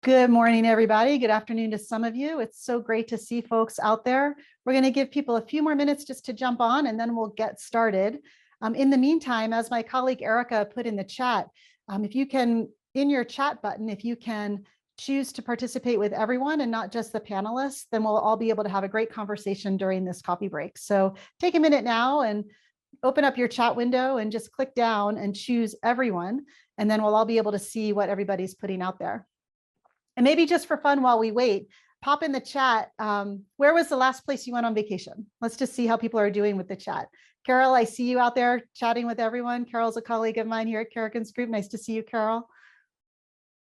Good morning, everybody. Good afternoon to some of you. It's so great to see folks out there. We're going to give people a few more minutes just to jump on, and then we'll get started. In the meantime, as my colleague Erica put in the chat, if you can, in your chat button, if you can choose to participate with everyone and not just the panelists, then we'll all be able to have a great conversation during this coffee break. So take a minute now and open up your chat window and just click down and choose everyone, and then we'll all be able to see what everybody's putting out there. And maybe just for fun while we wait, pop in the chat, where was the last place you went on vacation? Let's just see how people are doing with the chat. Carol, I see you out there chatting with everyone. Carol's a colleague of mine here at Karrikins Group. Nice to see you, Carol.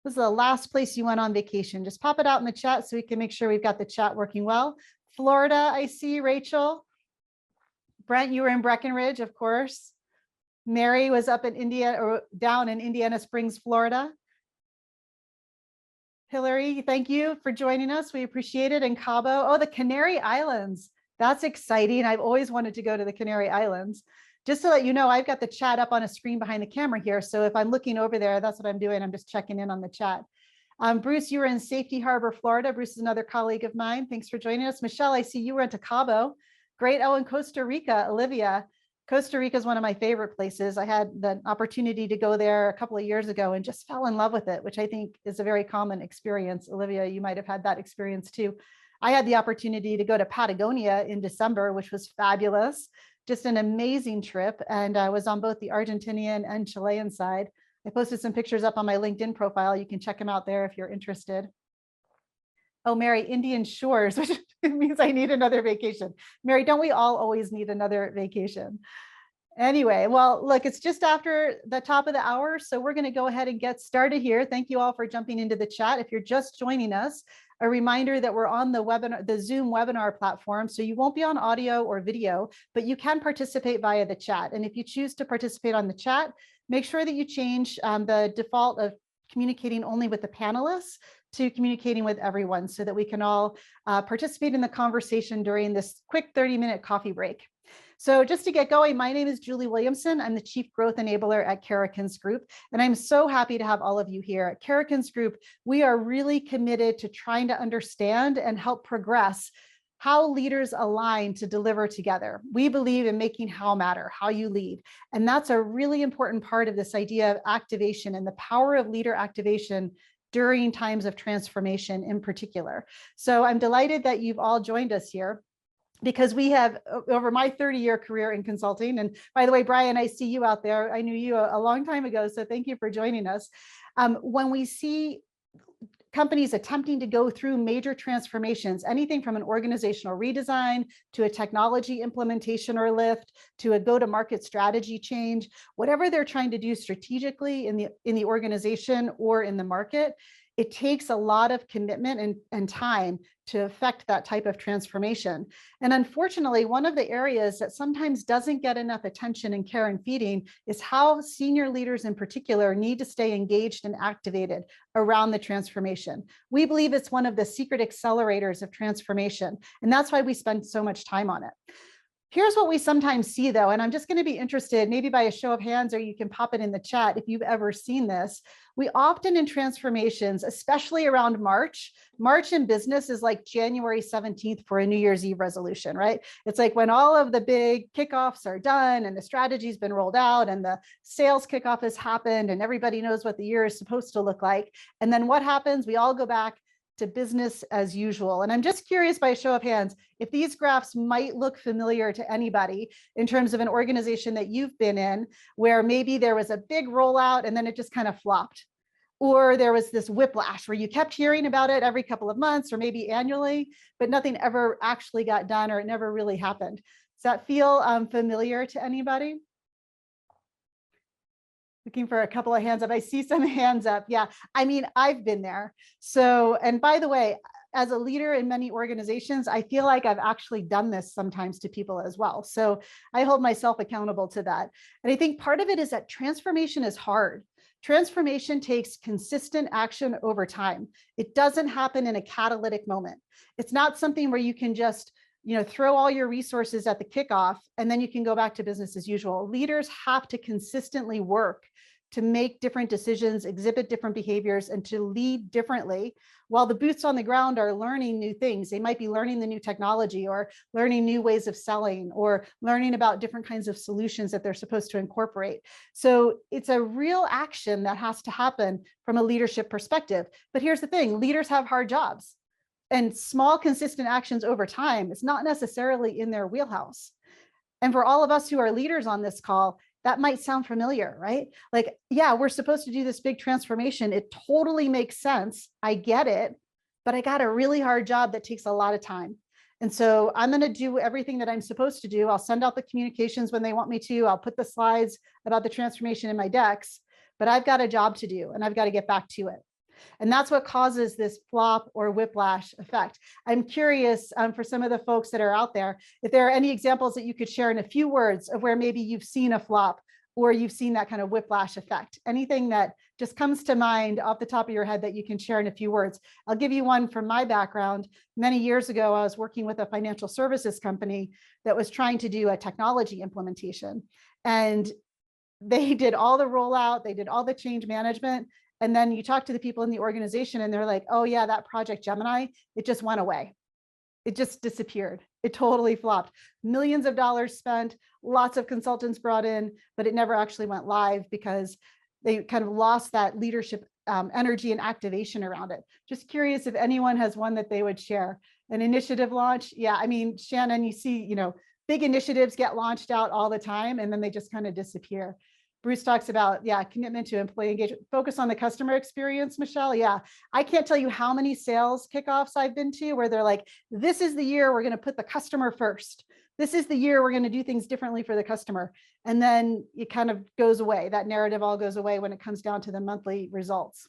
This is the last place you went on vacation. Just pop it out in the chat so we can make sure we've got the chat working well. Florida, I see Rachel. Brent, you were in Breckenridge, of course. Mary was up in India, or down in Indiana Springs, Florida. Hillary, thank you for joining us. We appreciate it. And Cabo, oh, the Canary Islands. That's exciting. I've always wanted to go to the Canary Islands. Just to let you know, I've got the chat up on a screen behind the camera here. So if I'm looking over there, that's what I'm doing. I'm just checking in on the chat. Bruce, you were in Safety Harbor, Florida. Bruce is another colleague of mine. Thanks for joining us. Michelle, I see you went to Cabo. Great. Oh, in Costa Rica, Olivia. Costa Rica is one of my favorite places. I had the opportunity to go there a couple of years ago and just fell in love with it, which I think is a very common experience. Olivia, you might have had that experience too. I had the opportunity to go to Patagonia in December, which was fabulous. Just an amazing trip. And I was on both the Argentinian and Chilean side. I posted some pictures up on my LinkedIn profile. You can check them out there if you're interested. Oh, Mary, Indian shores, which means I need another vacation. Mary, don't we all always need another vacation? Anyway, well, look, it's just after the top of the hour, so we're going to go ahead and get started here. Thank you all for jumping into the chat. If you're just joining us, a reminder that we're on the webinar, the Zoom webinar platform, so you won't be on audio or video, but you can participate via the chat. And if you choose to participate on the chat, make sure that you change the default of communicating only with the panelists to communicating with everyone so that we can all participate in the conversation during this quick 30-minute coffee break. So just to get going, my name is Julie Williamson. I'm the Chief Growth Enabler at Karrikins Group, and I'm so happy to have all of you here. At Karrikins Group, we are really committed to trying to understand and help progress how leaders align to deliver together. We believe in making how matter, how you lead. And that's a really important part of this idea of activation and the power of leader activation during times of transformation in particular. So I'm delighted that you've all joined us here, because we have, over my 30-year career in consulting, and by the way, Brian, I see you out there. I knew you a long time ago, so thank you for joining us. When we see companies attempting to go through major transformations, anything from an organizational redesign to a technology implementation or lift to a go-to-market strategy change, whatever they're trying to do strategically in the organization or in the market, it takes a lot of commitment and time to affect that type of transformation. And unfortunately, one of the areas that sometimes doesn't get enough attention and care and feeding is how senior leaders in particular need to stay engaged and activated around the transformation. We believe it's one of the secret accelerators of transformation, and that's why we spend so much time on it. Here's what we sometimes see though, and I'm just going to be interested, maybe by a show of hands, or you can pop it in the chat if you've ever seen this. We often in transformations, especially around March in business is like January 17th for a New Year's Eve resolution, right? It's like when all of the big kickoffs are done and the strategy's been rolled out and the sales kickoff has happened and everybody knows what the year is supposed to look like. And then what happens? We all go back to business as usual. And I'm just curious by a show of hands, if these graphs might look familiar to anybody in terms of an organization that you've been in, where maybe there was a big rollout and then it just kind of flopped. Or there was this whiplash where you kept hearing about it every couple of months or maybe annually, but nothing ever actually got done or it never really happened. Does that feel familiar to anybody? Looking for a couple of hands up. I see some hands up. Yeah, I mean, I've been there. So, and by the way, as a leader in many organizations, I feel like I've actually done this sometimes to people as well. So I hold myself accountable to that. And I think part of it is that transformation is hard. Transformation takes consistent action over time. It doesn't happen in a catalytic moment. It's not something where you can just throw all your resources at the kickoff and then you can go back to business as usual. Leaders have to consistently work to make different decisions, exhibit different behaviors, and to lead differently, while the boots on the ground are learning new things. They might be learning the new technology or learning new ways of selling or learning about different kinds of solutions that they're supposed to incorporate. So it's a real action that has to happen from a leadership perspective. But here's the thing, leaders have hard jobs, and small, consistent actions over time is not necessarily in their wheelhouse. And for all of us who are leaders on this call, that might sound familiar, right? Like, yeah, we're supposed to do this big transformation. It totally makes sense. I get it, but I got a really hard job that takes a lot of time. And so I'm going to do everything that I'm supposed to do. I'll send out the communications when they want me to. I'll put the slides about the transformation in my decks, but I've got a job to do and I've got to get back to it. And that's what causes this flop or whiplash effect. I'm curious for some of the folks that are out there, if there are any examples that you could share in a few words of where maybe you've seen a flop or you've seen that kind of whiplash effect. Anything that just comes to mind off the top of your head that you can share in a few words. I'll give you one from my background. Many years ago, I was working with a financial services company that was trying to do a technology implementation. And they did all the rollout, they did all the change management. And then you talk to the people in the organization and they're like, oh yeah, that project Gemini, it just went away. It just disappeared. It totally flopped. Millions of dollars spent, lots of consultants brought in, but it never actually went live because they kind of lost that leadership energy and activation around it. Just curious if anyone has one that they would share. An initiative launch. Yeah, I mean, Shannon, you see, big initiatives get launched out all the time and then they just kind of disappear. Bruce talks about, yeah, commitment to employee engagement, focus on the customer experience, Michelle. Yeah, I can't tell you how many sales kickoffs I've been to where they're like, this is the year we're going to put the customer first. This is the year we're going to do things differently for the customer. And then it kind of goes away. That narrative all goes away when it comes down to the monthly results.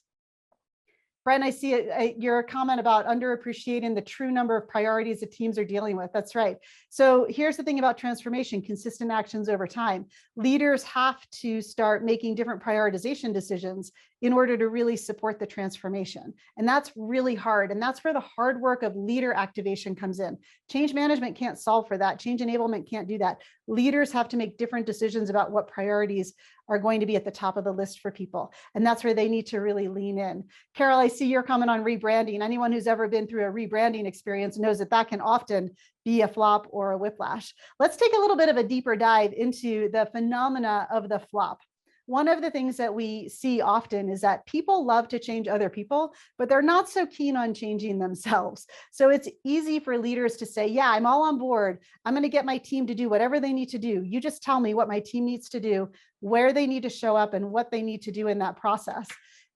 Brent, I see your comment about underappreciating the true number of priorities that teams are dealing with. That's right. So here's the thing about transformation, consistent actions over time. Leaders have to start making different prioritization decisions in order to really support the transformation. And that's really hard. And that's where the hard work of leader activation comes in. Change management can't solve for that. Change enablement can't do that. Leaders have to make different decisions about what priorities are going to be at the top of the list for people. And that's where they need to really lean in. Carol, I see your comment on rebranding. Anyone who's ever been through a rebranding experience knows that that can often be a flop or a whiplash. Let's take a little bit of a deeper dive into the phenomena of the flop. One of the things that we see often is that people love to change other people, but they're not so keen on changing themselves. So it's easy for leaders to say, yeah, I'm all on board. I'm going to get my team to do whatever they need to do. You just tell me what my team needs to do, where they need to show up, and what they need to do in that process.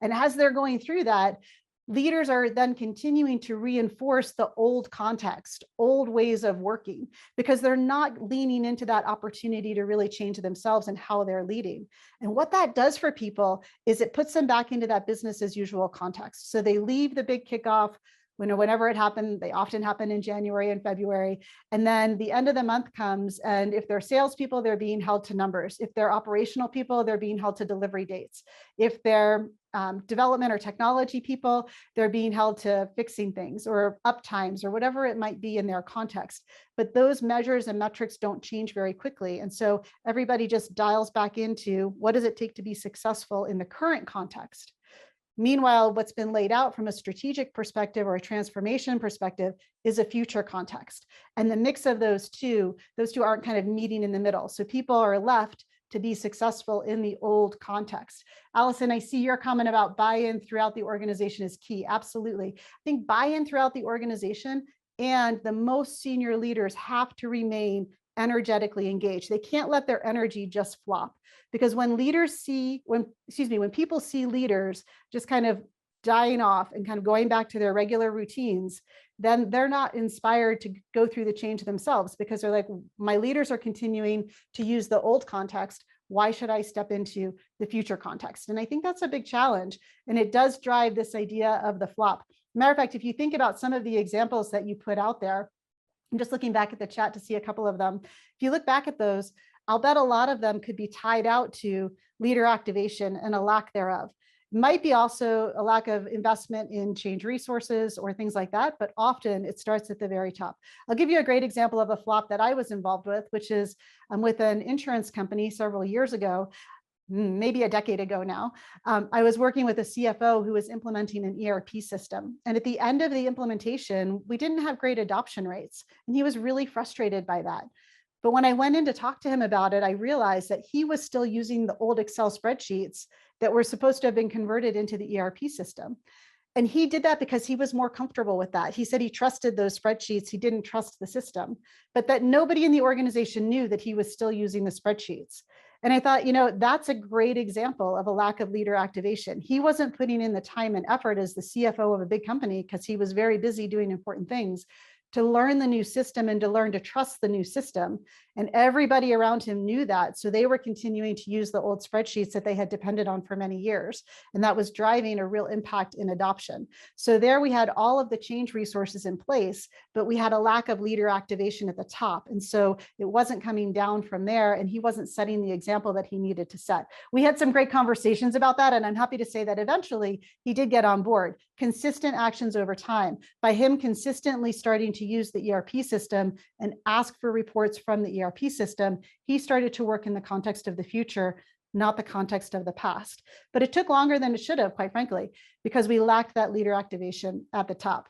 And as they're going through that, leaders are then continuing to reinforce the old context, old ways of working, because they're not leaning into that opportunity to really change themselves and how they're leading. And what that does for people is it puts them back into that business as usual context. So they leave the big kickoff, whenever it happened. They often happen in January and February. And then the end of the month comes, and if they're salespeople, they're being held to numbers. If they're operational people, they're being held to delivery dates. If they're development or technology people, they're being held to fixing things or uptimes or whatever it might be in their context. But those measures and metrics don't change very quickly. And so everybody just dials back into what does it take to be successful in the current context. Meanwhile, what's been laid out from a strategic perspective or a transformation perspective is a future context. And the mix of those two aren't kind of meeting in the middle. So people are left to be successful in the old context. Allison, I see your comment about buy-in throughout the organization is key. Absolutely. I think buy-in throughout the organization and the most senior leaders have to remain energetically engaged. They can't let their energy just flop, because when people see leaders just kind of dying off and kind of going back to their regular routines, then they're not inspired to go through the change themselves, because they're like, my leaders are continuing to use the old context. Why should I step into the future context? And I think that's a big challenge. And it does drive this idea of the flop. Matter of fact, if you think about some of the examples that you put out there, I'm just looking back at the chat to see a couple of them. If you look back at those, I'll bet a lot of them could be tied out to leader activation and a lack thereof. Might be also a lack of investment in change resources or things like that, but often it starts at the very top. I'll give you a great example of a flop that I was involved with, which is with an insurance company several years ago. maybe a decade ago now. I was working with a CFO who was implementing an ERP system. And at the end of the implementation, we didn't have great adoption rates. And he was really frustrated by that. But when I went in to talk to him about it, I realized that he was still using the old Excel spreadsheets that were supposed to have been converted into the ERP system. And he did that because he was more comfortable with that. He said he trusted those spreadsheets. He didn't trust the system, but that nobody in the organization knew that he was still using the spreadsheets. And I thought, that's a great example of a lack of leader activation. He wasn't putting in the time and effort as the CFO of a big company because he was very busy doing important things to learn the new system and to learn to trust the new system. And everybody around him knew that. So they were continuing to use the old spreadsheets that they had depended on for many years. And that was driving a real impact in adoption. So there we had all of the change resources in place, but we had a lack of leader activation at the top. And so it wasn't coming down from there, and he wasn't setting the example that he needed to set. We had some great conversations about that. And I'm happy to say that eventually he did get on board. Consistent actions over time by him consistently starting to use the ERP system and ask for reports from the ERP system. He started to work in the context of the future, not the context of the past. But it took longer than it should have, quite frankly, because we lacked that leader activation at the top.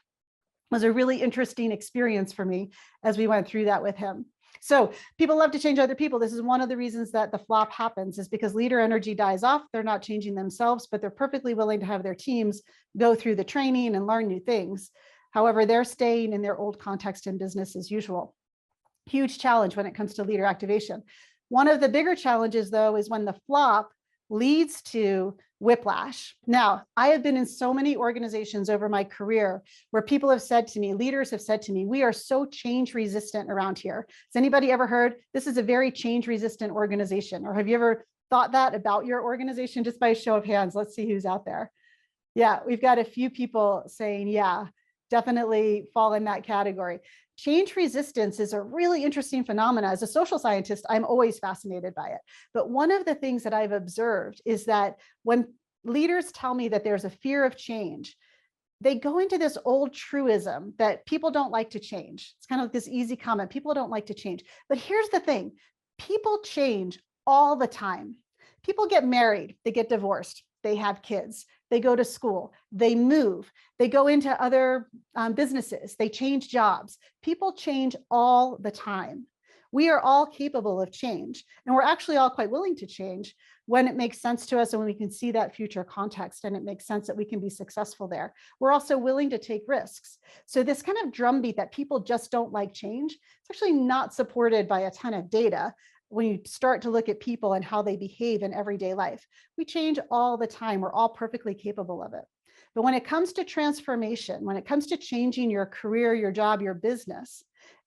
It was a really interesting experience for me as we went through that with him. So people love to change other people. This is one of the reasons that the flop happens, is because leader energy dies off. They're not changing themselves, but they're perfectly willing to have their teams go through the training and learn new things. However, they're staying in their old context and business as usual. Huge challenge when it comes to leader activation. One of the bigger challenges, though, is when the flop leads to whiplash. Now, I have been in so many organizations over my career where people have said to me, leaders have said to me, we are so change resistant around here. Has anybody ever heard this is a very change resistant organization? Or have you ever thought that about your organization? Just by a show of hands, let's see who's out there. Yeah, we've got a few people saying, yeah, definitely fall in that category. Change resistance is a really interesting phenomenon. As a social scientist, I'm always fascinated by it. But one of the things that I've observed is that when leaders tell me that there's a fear of change, they go into this old truism that people don't like to change. It's kind of like this easy comment. People don't like to change. But here's the thing. People change all the time. People get married, they get divorced, they have kids, they go to school, they move, they go into other businesses, they change jobs. People change all the time. We are all capable of change, and we're actually all quite willing to change when it makes sense to us and when we can see that future context and it makes sense that we can be successful there. We're also willing to take risks. So this kind of drumbeat that people just don't like change, it's actually not supported by a ton of data. When you start to look at people and how they behave in everyday life, we change all the time. We're all perfectly capable of it. But when it comes to transformation, when it comes to changing your career, your job, your business,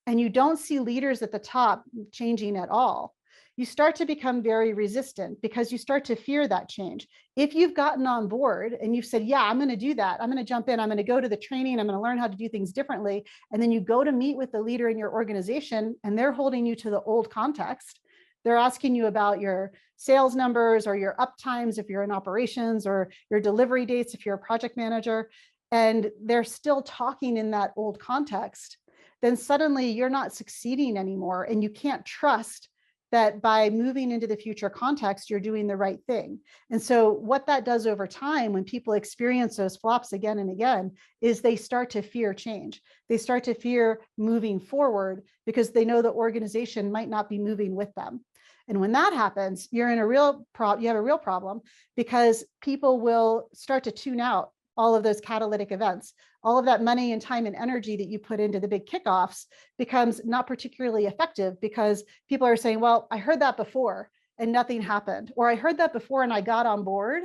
and you don't see leaders at the top changing at all, you start to become very resistant because you start to fear that change. If you've gotten on board and you've said, yeah, I'm going to do that, I'm going to jump in, I'm going to go to the training, I'm going to learn how to do things differently, and then you go to meet with the leader in your organization and they're holding you to the old context, they're asking you about your sales numbers or your uptimes if you're in operations, or your delivery dates if you're a project manager, and they're still talking in that old context, then suddenly you're not succeeding anymore, and you can't trust that by moving into the future context, you're doing the right thing. And so what that does over time, when people experience those flops again and again, is they start to fear change. They start to fear moving forward because they know the organization might not be moving with them. And when that happens, you're in a real you have a real problem, because people will start to tune out all of those catalytic events. All of that money and time and energy that you put into the big kickoffs becomes not particularly effective, because people are saying, well, I heard that before and nothing happened, or I heard that before and I got on board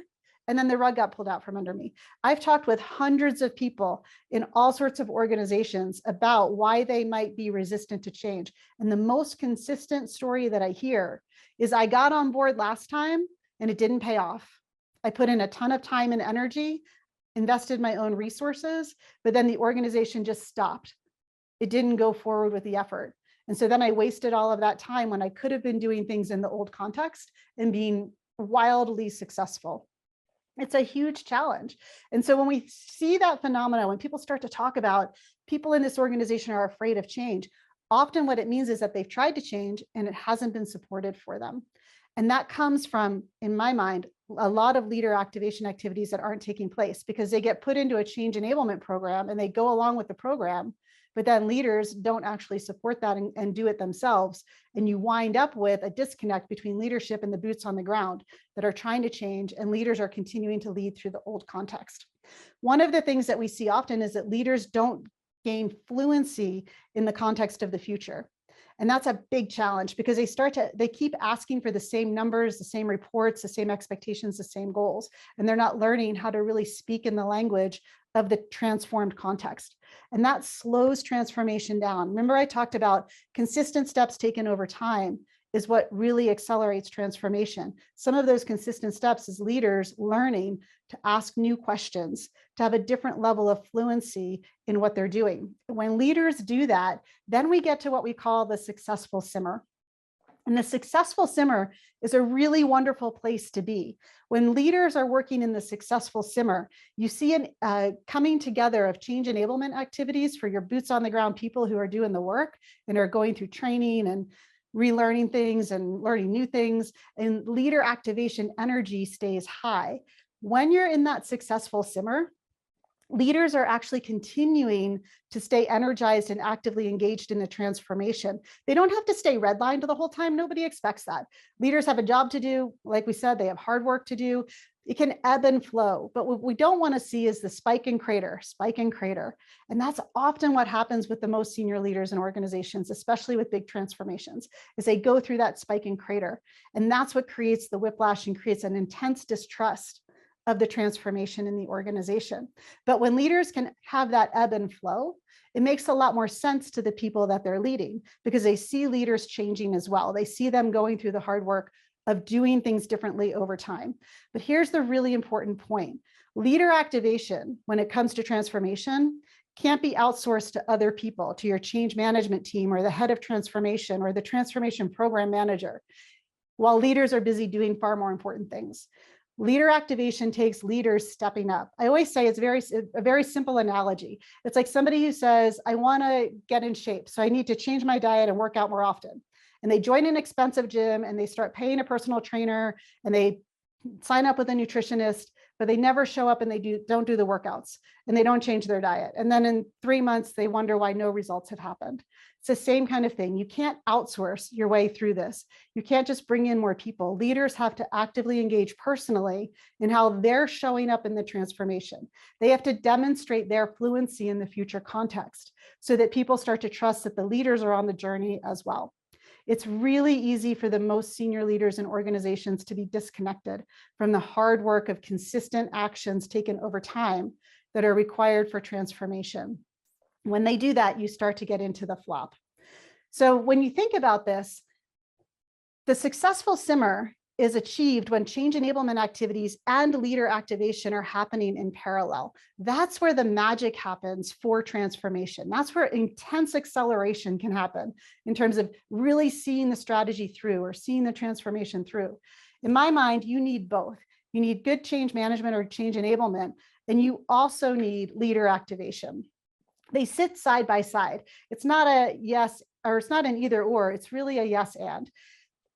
and then the rug got pulled out from under me. I've talked with hundreds of people in all sorts of organizations about why they might be resistant to change. And the most consistent story that I hear is, I got on board last time and it didn't pay off. I put in a ton of time and energy, invested my own resources, but then the organization just stopped. It didn't go forward with the effort. And so then I wasted all of that time when I could have been doing things in the old context and being wildly successful. It's a huge challenge. And so when we see that phenomena, when people start to talk about people in this organization are afraid of change, often what it means is that they've tried to change and it hasn't been supported for them. And that comes from, in my mind, a lot of leader activation activities that aren't taking place because they get put into a change enablement program and they go along with the program, but then leaders don't actually support that and do it themselves. And you wind up with a disconnect between leadership and the boots on the ground that are trying to change, and leaders are continuing to lead through the old context. One of the things that we see often is that leaders don't gain fluency in the context of the future. And that's a big challenge because they keep asking for the same numbers, the same reports, the same expectations, the same goals, and they're not learning how to really speak in the language of the transformed context. And that slows transformation down. Remember, I talked about consistent steps taken over time is what really accelerates transformation. Some of those consistent steps is leaders learning to ask new questions, to have a different level of fluency in what they're doing. When leaders do that, then we get to what we call the successful simmer. And the successful simmer is a really wonderful place to be. When leaders are working in the successful simmer, you see an coming together of change enablement activities for your boots on the ground people who are doing the work and are going through training and relearning things and learning new things, and leader activation energy stays high. When you're in that successful simmer, leaders are actually continuing to stay energized and actively engaged in the transformation. They don't have to stay redlined the whole time. Nobody expects that. Leaders have a job to do. Like we said, they have hard work to do. It can ebb and flow, but what we don't want to see is the spike and crater. And that's often what happens with the most senior leaders in organizations, especially with big transformations, is they go through that spike and crater. And that's what creates the whiplash and creates an intense distrust of the transformation in the organization. But when leaders can have that ebb and flow, it makes a lot more sense to the people that they're leading because they see leaders changing as well. They see them going through the hard work of doing things differently over time. But here's the really important point. Leader activation, when it comes to transformation, can't be outsourced to other people, to your change management team or the head of transformation or the transformation program manager, while leaders are busy doing far more important things. Leader activation takes leaders stepping up. I always say it's a very simple analogy. It's like somebody who says, I want to get in shape, so I need to change my diet and work out more often. And they join an expensive gym and they start paying a personal trainer and they sign up with a nutritionist, but they never show up and they don't do the workouts and they don't change their diet. And then in 3 months, they wonder why no results have happened. It's the same kind of thing. You can't outsource your way through this. You can't just bring in more people. Leaders have to actively engage personally in how they're showing up in the transformation. They have to demonstrate their fluency in the future context so that people start to trust that the leaders are on the journey as well. It's really easy for the most senior leaders in organizations to be disconnected from the hard work of consistent actions taken over time that are required for transformation. When they do that, you start to get into the flop. So when you think about this, the successful simmer is achieved when change enablement activities and leader activation are happening in parallel. That's where the magic happens for transformation. That's where intense acceleration can happen in terms of really seeing the strategy through or seeing the transformation through. In my mind, you need both. You need good change management or change enablement, and you also need leader activation. They sit side by side. It's not a yes, or it's not an either or, it's really a yes and.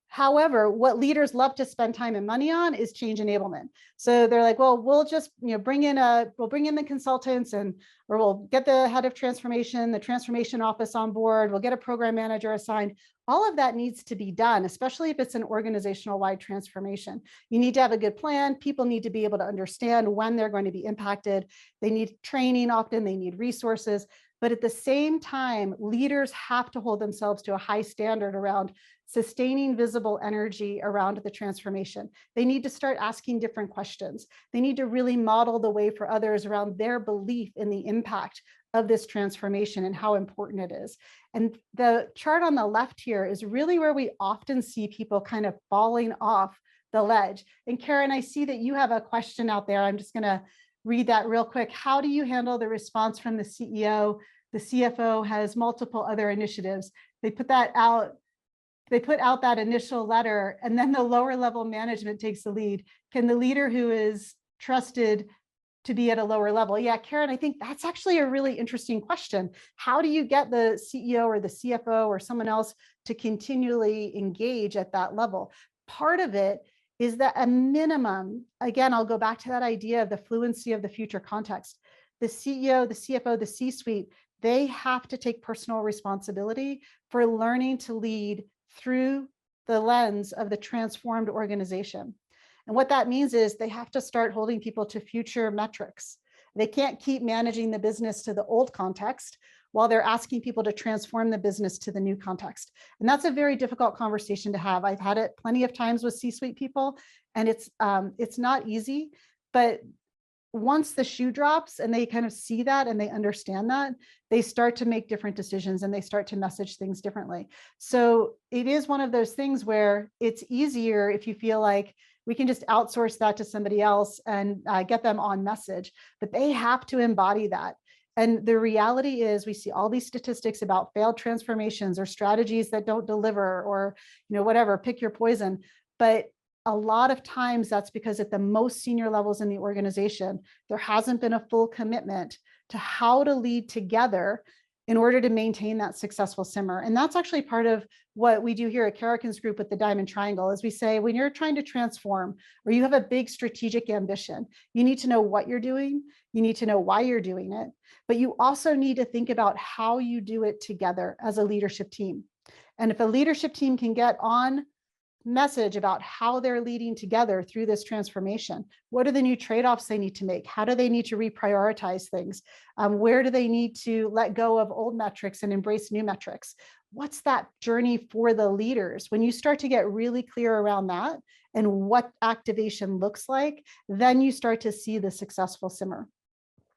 However, what leaders love to spend time and money on is change enablement. So they're like, well, we'll just bring in the consultants or we'll get the head of transformation, the transformation office on board, we'll get a program manager assigned. All of that needs to be done, especially if it's an organizational wide transformation. You need to have a good plan. People need to be able to understand when they're going to be impacted. They need training often, they need resources. But at the same time, leaders have to hold themselves to a high standard around sustaining visible energy around the transformation. They need to start asking different questions. They need to really model the way for others around their belief in the impact of this transformation and how important it is. And the chart on the left here is really where we often see people kind of falling off the ledge. And Karen, I see that you have a question out there. I'm just going to read that real quick. How do you handle the response from the CEO? The CFO has multiple other initiatives. They put that out. They put out that initial letter and then the lower level management takes the lead. Can the leader who is trusted to be at a lower level? Yeah, Karen, I think that's actually a really interesting question. How do you get the CEO or the CFO or someone else to continually engage at that level? part of it is that a minimum, again, I'll go back to that idea of the fluency of the future context. The CEO, the CFO, the C-suite, they have to take personal responsibility for learning to lead through the lens of the transformed organization. And what that means is they have to start holding people to future metrics. They can't keep managing the business to the old context while they're asking people to transform the business to the new context. And that's a very difficult conversation to have. I've had it plenty of times with C-suite people, and it's not easy, but once the shoe drops and they kind of see that and they understand that, they start to make different decisions and they start to message things differently. So it is one of those things where it's easier if you feel like we can just outsource that to somebody else and get them on message, but they have to embody that. And the reality is we see all these statistics about failed transformations or strategies that don't deliver, or, whatever, pick your poison. But a lot of times that's because at the most senior levels in the organization, there hasn't been a full commitment to how to lead together in order to maintain that successful simmer. And that's actually part of what we do here at Karrikins Group with the Diamond Triangle, is we say, when you're trying to transform or you have a big strategic ambition, you need to know what you're doing, you need to know why you're doing it, but you also need to think about how you do it together as a leadership team. And if a leadership team can get on message about how they're leading together through this transformation, what are the new trade-offs they need to make? How do they need to reprioritize things? Where do they need to let go of old metrics and embrace new metrics? What's that journey for the leaders? When you start to get really clear around that and what activation looks like, then you start to see the successful simmer.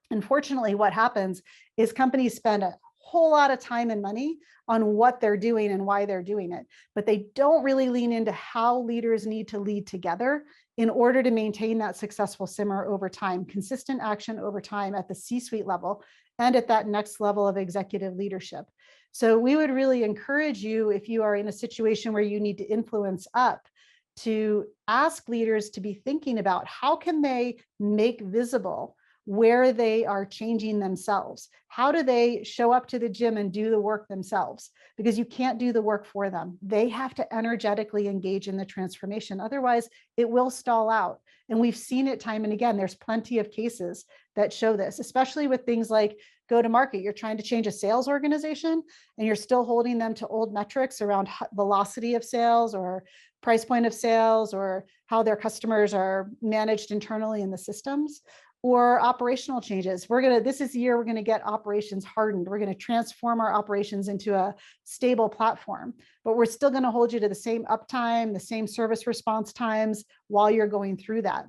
Unfortunately, what happens is companies spend a whole lot of time and money on what they're doing and why they're doing it, but they don't really lean into how leaders need to lead together in order to maintain that successful simmer over time, consistent action over time at the C-suite level and at that next level of executive leadership. So we would really encourage you, if you are in a situation where you need to influence up, to ask leaders to be thinking about how can they make visible where they are changing themselves. How do they show up to the gym and do the work themselves? Because you can't do the work for them. They have to energetically engage in the transformation. Otherwise, it will stall out. And we've seen it time and again. There's plenty of cases that show this, especially with things like go to market. You're trying to change a sales organization and you're still holding them to old metrics around velocity of sales or price point of sales or how their customers are managed internally in the systems. Or operational changes. This is the year we're going to get operations hardened. We're going to transform our operations into a stable platform, but we're still going to hold you to the same uptime, the same service response times while you're going through that.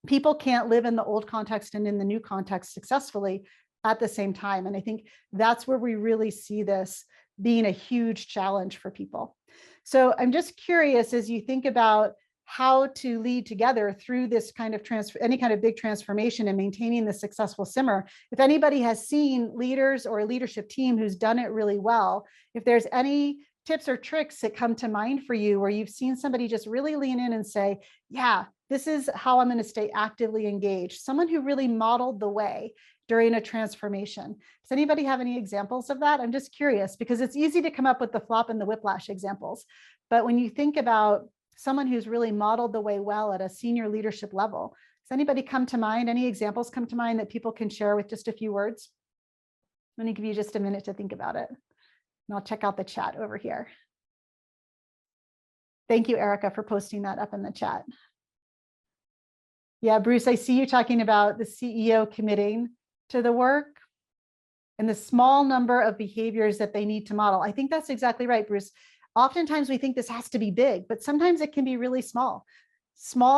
People can't live in the old context and in the new context successfully at the same time. And I think that's where we really see this being a huge challenge for people. So I'm just curious, as you think about how to lead together through this kind of any kind of big transformation and maintaining the successful simmer. If anybody has seen leaders or a leadership team who's done it really well, if there's any tips or tricks that come to mind for you where you've seen somebody just really lean in and say, yeah, this is how I'm going to stay actively engaged. Someone who really modeled the way during a transformation. Does anybody have any examples of that? I'm just curious because it's easy to come up with the flop and the whiplash examples. But when you think about someone who's really modeled the way well at a senior leadership level, does anybody come to mind? Any examples come to mind that people can share with just a few words? Let me give you just a minute to think about it. And I'll check out the chat over here. Thank you, Erica, for posting that up in the chat. Yeah, Bruce, I see you talking about the CEO committing to the work and the small number of behaviors that they need to model. I think that's exactly right, Bruce. Oftentimes we think this has to be big, but sometimes it can be really small,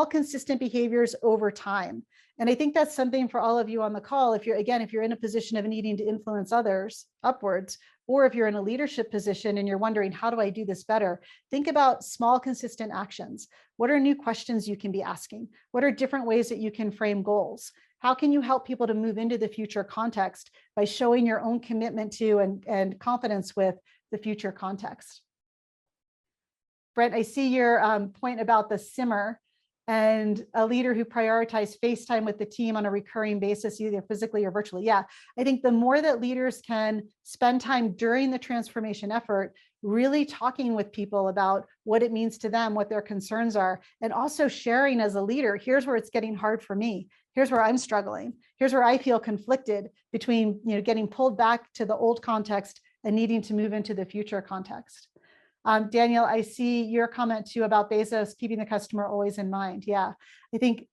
consistent behaviors over time. And I think that's something for all of you on the call. If you're in a position of needing to influence others upwards, or if you're in a leadership position and you're wondering, how do I do this better? Think about small, consistent actions. What are new questions you can be asking? What are different ways that you can frame goals? How can you help people to move into the future context by showing your own commitment to and confidence with the future context? Brent, I see your point about the simmer and a leader who prioritized FaceTime with the team on a recurring basis, either physically or virtually. Yeah, I think the more that leaders can spend time during the transformation effort really talking with people about what it means to them, what their concerns are, and also sharing as a leader, here's where it's getting hard for me. Here's where I'm struggling. Here's where I feel conflicted between, getting pulled back to the old context and needing to move into the future context. Daniel, I see your comment too about Bezos keeping the customer always in mind. Yeah, I think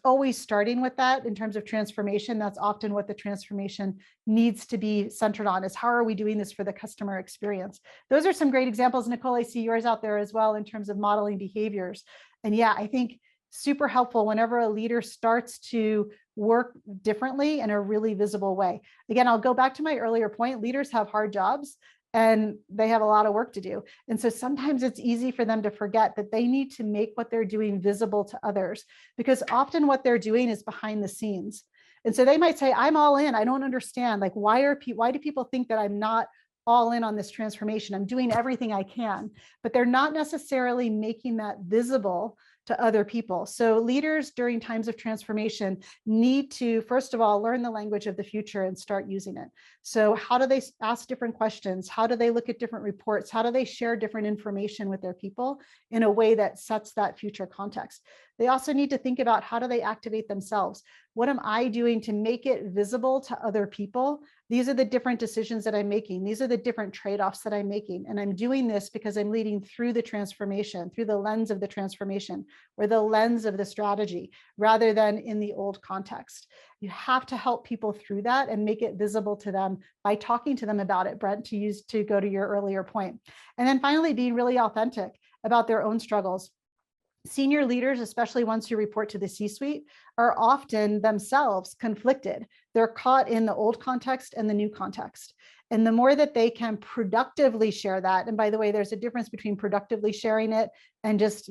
always starting with that in terms of transformation. That's often what the transformation needs to be centered on, is how are we doing this for the customer experience? Those are some great examples. Nicole, I see yours out there as well in terms of modeling behaviors. And yeah, I think super helpful whenever a leader starts to work differently in a really visible way. Again, I'll go back to my earlier point. Leaders have hard jobs and they have a lot of work to do. And so sometimes it's easy for them to forget that they need to make what they're doing visible to others, because often what they're doing is behind the scenes. And so they might say, I'm all in. I don't understand. Like, why do people think that I'm not all in on this transformation? I'm doing everything I can, but they're not necessarily making that visible to other people. So leaders during times of transformation need to, first of all, learn the language of the future and start using it. So how do they ask different questions? How do they look at different reports? How do they share different information with their people in a way that sets that future context? They also need to think about, how do they activate themselves? What am I doing to make it visible to other people? These are the different decisions that I'm making. These are the different trade-offs that I'm making. And I'm doing this because I'm leading through the transformation, through the lens of the transformation, or the lens of the strategy, rather than in the old context. You have to help people through that and make it visible to them by talking to them about it, Brent, to go to your earlier point. And then finally, being really authentic about their own struggles. Senior leaders, especially ones who report to the C-suite, are often themselves conflicted. They're caught in the old context and the new context. And the more that they can productively share that, and by the way, there's a difference between productively sharing it and just,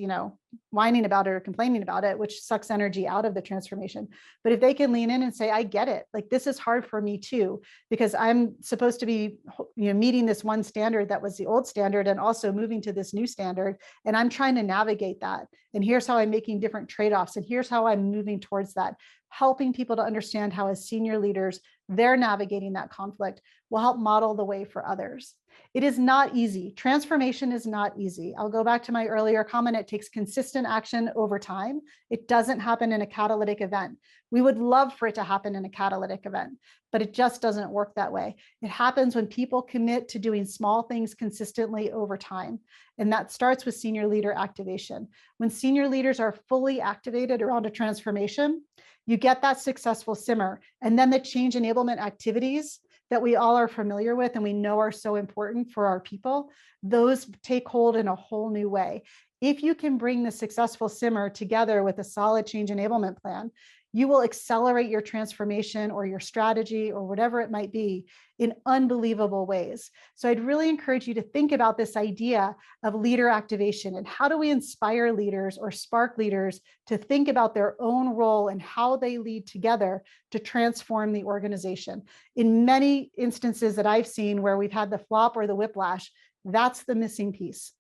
whining about it or complaining about it, which sucks energy out of the transformation. But if they can lean in and say, I get it, like, this is hard for me too, because I'm supposed to be, meeting this one standard that was the old standard and also moving to this new standard. And I'm trying to navigate that. And here's how I'm making different trade-offs. And here's how I'm moving towards that. Helping people to understand how, as senior leaders, they're navigating that conflict will help model the way for others. It is not easy. Transformation is not easy. I'll go back to my earlier comment. It takes consistent action over time. It doesn't happen in a catalytic event. We would love for it to happen in a catalytic event, but it just doesn't work that way. It happens when people commit to doing small things consistently over time. And that starts with senior leader activation. When senior leaders are fully activated around a transformation, you get that successful simmer. And then the change enablement activities that we all are familiar with and we know are so important for our people, those take hold in a whole new way. If you can bring the successful simmer together with a solid change enablement plan, you will accelerate your transformation or your strategy or whatever it might be in unbelievable ways. So I'd really encourage you to think about this idea of leader activation and how do we inspire leaders or spark leaders to think about their own role and how they lead together to transform the organization. In many instances that I've seen where we've had the flop or the whiplash, that's the missing piece.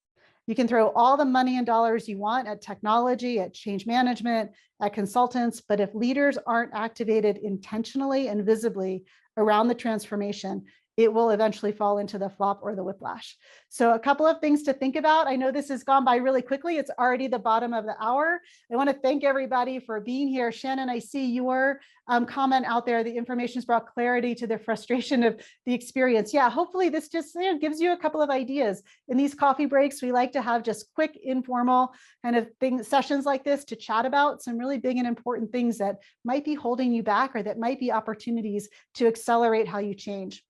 You can throw all the money and dollars you want at technology, at change management, at consultants, but if leaders aren't activated intentionally and visibly around the transformation, it will eventually fall into the flop or the whiplash. So a couple of things to think about. I know this has gone by really quickly. It's already the bottom of the hour. I want to thank everybody for being here. Shannon, I see your comment out there. The information's brought clarity to the frustration of the experience. Yeah, hopefully this just gives you a couple of ideas. In these coffee breaks, we like to have just quick, informal kind of sessions like this to chat about some really big and important things that might be holding you back or that might be opportunities to accelerate how you change.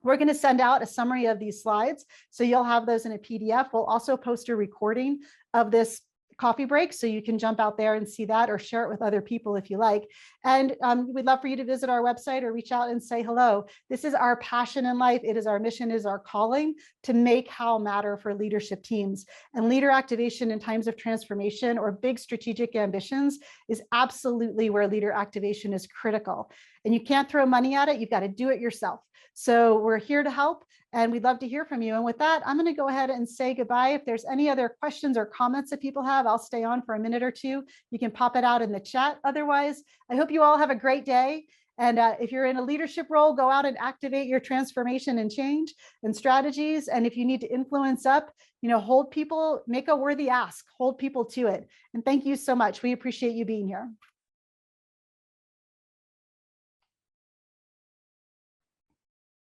We're going to send out a summary of these slides, so you'll have those in a PDF. We'll also post a recording of this coffee break, so you can jump out there and see that or share it with other people if you like. And we'd love for you to visit our website or reach out and say hello. This is our passion in life. It is our mission, is our calling to make how matter for leadership teams. And leader activation in times of transformation or big strategic ambitions is absolutely where leader activation is critical. And you can't throw money at it. You've got to do it yourself. So we're here to help, and we'd love to hear from you. And with that, I'm going to go ahead and say goodbye. If there's any other questions or comments that people have, I'll stay on for a minute or two. You can pop it out in the chat. Otherwise, I hope you all have a great day. And if you're in a leadership role, go out and activate your transformation and change and strategies. And if you need to influence up, hold people, make a worthy ask, hold people to it. And thank you so much. We appreciate you being here.